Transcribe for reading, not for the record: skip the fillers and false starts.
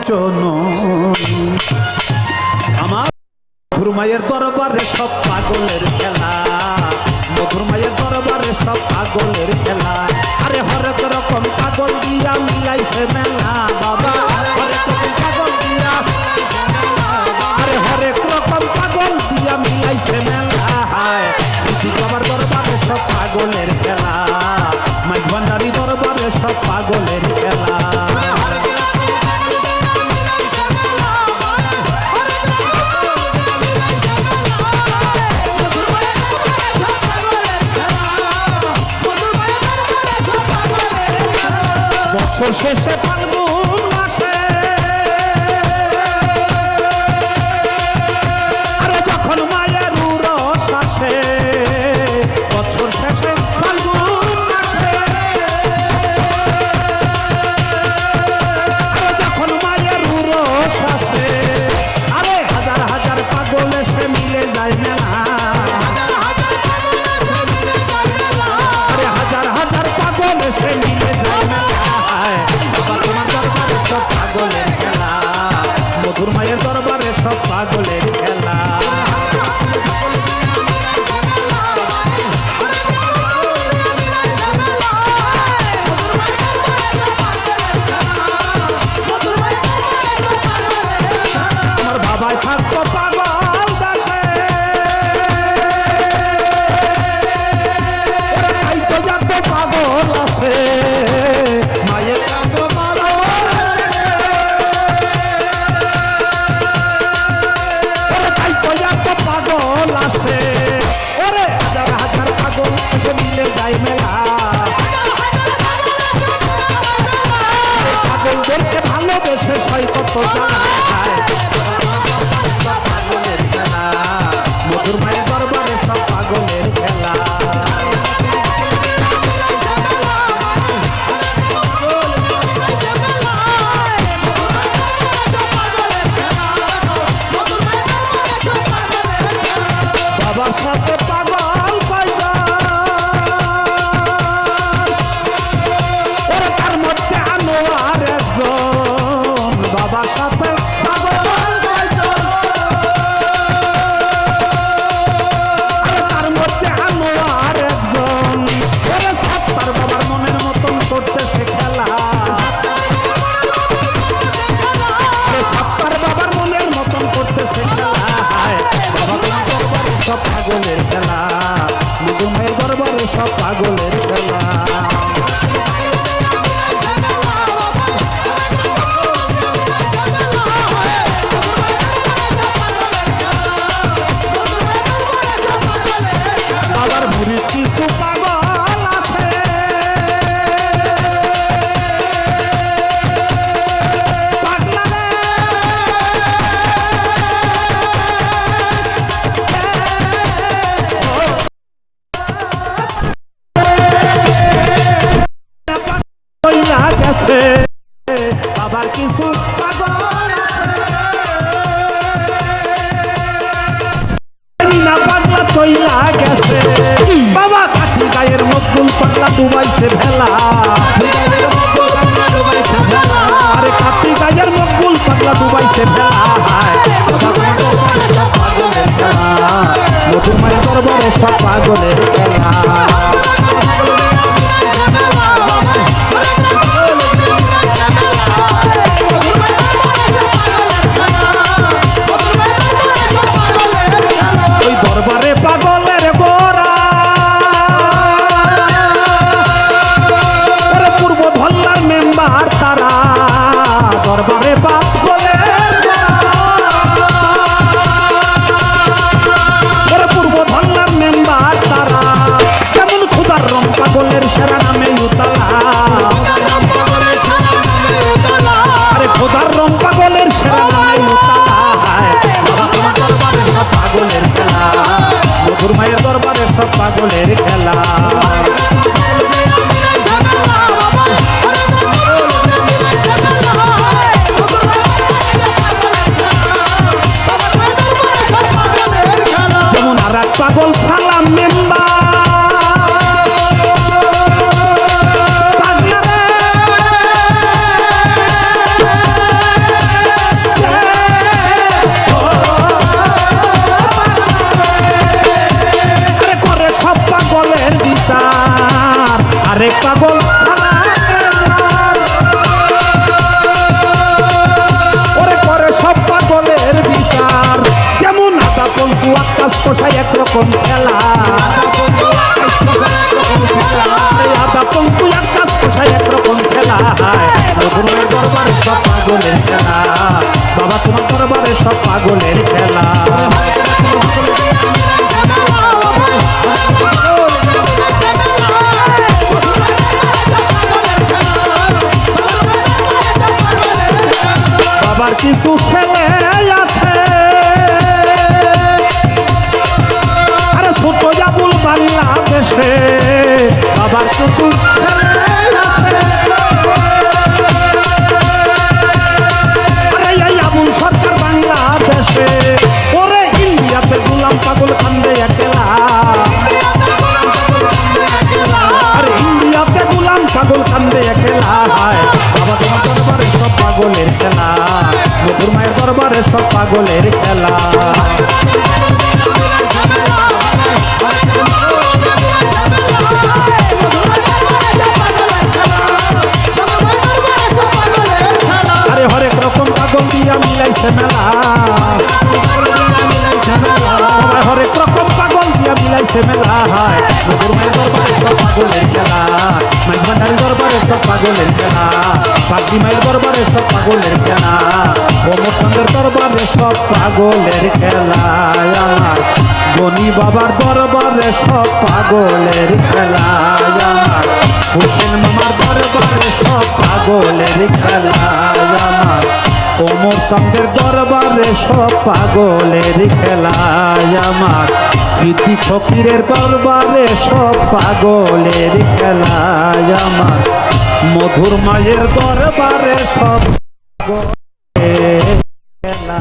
জননী। আমার মধুর মায়ের দরবারে সব পাগলের খেলা, মধুর মায়ের দরবারে সব পাগলের খেলা। আরে হরেক রকম পাগল দিয়া মিলাইছে মেলা বাবা, হরেক রকম পাগল দিয়া, আরে হরেক রকম পাগল দিয়া মিলাইছে মেলা। সিদ্ধি বাবার দরবারে সব পাগলের খেলা, মাঝ ভান্ডারি দরবারে সব পাগলের খেলা। বছর শেষে ফাল্গুন মাসে, আরে যখন মায়ের উরস আসে, বছর শেষে ফাল্গুন মাসে, আরে যখন মায়ের উরস আসে, আরে হাজার হাজার পাগল এসে মিলে যায় মেলা, আরে হাজার হাজার পাগল এসে মিলে যায় মেলা। পাগলের খেলা, মধুর মায়ের দরবারে সব পাগলের খেলা। আমার বাবাই থাকতো পাগল দাসে, খাইতো যাত পাগল আছে, মায়ের পাগল আছে, ওরে হাজার হাজার পাগল এসে মিলে যায় মেলা। পাগলদেরকে ভালোবেসে সই কত জায়গায় পাগলের খেলা, মধুর মায়ের দরবারে সব পাগলের খেলা। বাবার সাথে পাগল পাইজান, ওরা তার মধ্যে আনোয়ার একজন, বাবার সাথে পাগল পাইজান, আরে তার মধ্যে আনোয়ার একজন, ওরা সাত্তার বাবার মনের মতন করতেছে খেলা, আরে সাত্তার বাবার মনের মতন করতেছে খেলা। সব পাগলের খেলা, মধুর মায়ের দরবারে সব পাগলের খেলা। বাবার মুড়ি কিছু পাগল আছে, বাবার কিছু পাগল না পাগলা চইলা গেছে, বাবা কাঠি গায়ের মকবুল পাগলা ডুবাইছে ভেলা, আরে কাঠি গায়ের মকবুল পাগলা ডুবাইছে ভেলা। পাগলের খেলা, মধুর মায়ের দরবারে সব পাগলের খেলা। ওই দরবারে পাগলের গোরা, পূর্ব ধল্লার মেম্বার তারা, দরবারে পাগলের পূর্ব ধল্লার মেম্বার তারা, যেমন খুদার রং পাগলের সেরা নামে উতলা, আরে খুদার রং পাগলের সেরা নামে উতলা। পাগলের খেলা, মধুর মায়ের দরবারে সব পাগলের খেলা। পাগল ওরে করে সব পাগলের বিচার। যেমন আদা পঙ্কু আকাশ পোষায় একরকম খেলা, আদা পঙ্কু আকাশ পোষায় একরকম খেলা। মধুর দরবারে সব পাগলের খেলা, বাবা তোমার দরবারে সব পাগলের খেলা। বাবার কিছু ছেলে আছে, আরে ছোট জাবুল বাংলাদেশে, বাবার কিছু ছেলে আছে, আরে এই আবুল সরকার বাংলাদেশে। ওরে ইন্ডিয়াতে গোলাম পাগল কান্দে একলা, আরে ইন্ডিয়াতে গোলাম পাগল কান্দে একলা। বাবা তোমার দরবারে সব পাগলের খেলা, মধুর মায়ের দরবারে সব পাগলের খেলা। আরে হরেক রকম পাগল দিয়া মিলাইছে মেলা, হরেক রকম পাগল দিয়া মিলাইছে মেলা। মধুর মায়ের দরবারে সব পাগলের খেলা, মাইক ভান্ডারের দরবারে সব পাগলের খেলা, পাগলি মায়ের দরবারে সব পাগলের খেলা, প্রমোদ চন্দ্রের দরবারে সব পাগলের খেলা। আমার গনি বাবার দরবারে সব পাগলের খেলা, আমার হোসেন মামার দরবারে সব পাগলের খেলা, আমার প্রমোদ চন্দ্রের দরবারে সব পাগলের খেলা, আমার সিদ্দিক ফকিরের দরবারে সব পাগলের খেলা, আমার মধুর মায়ের দরবারে সব পাগলের খেলা।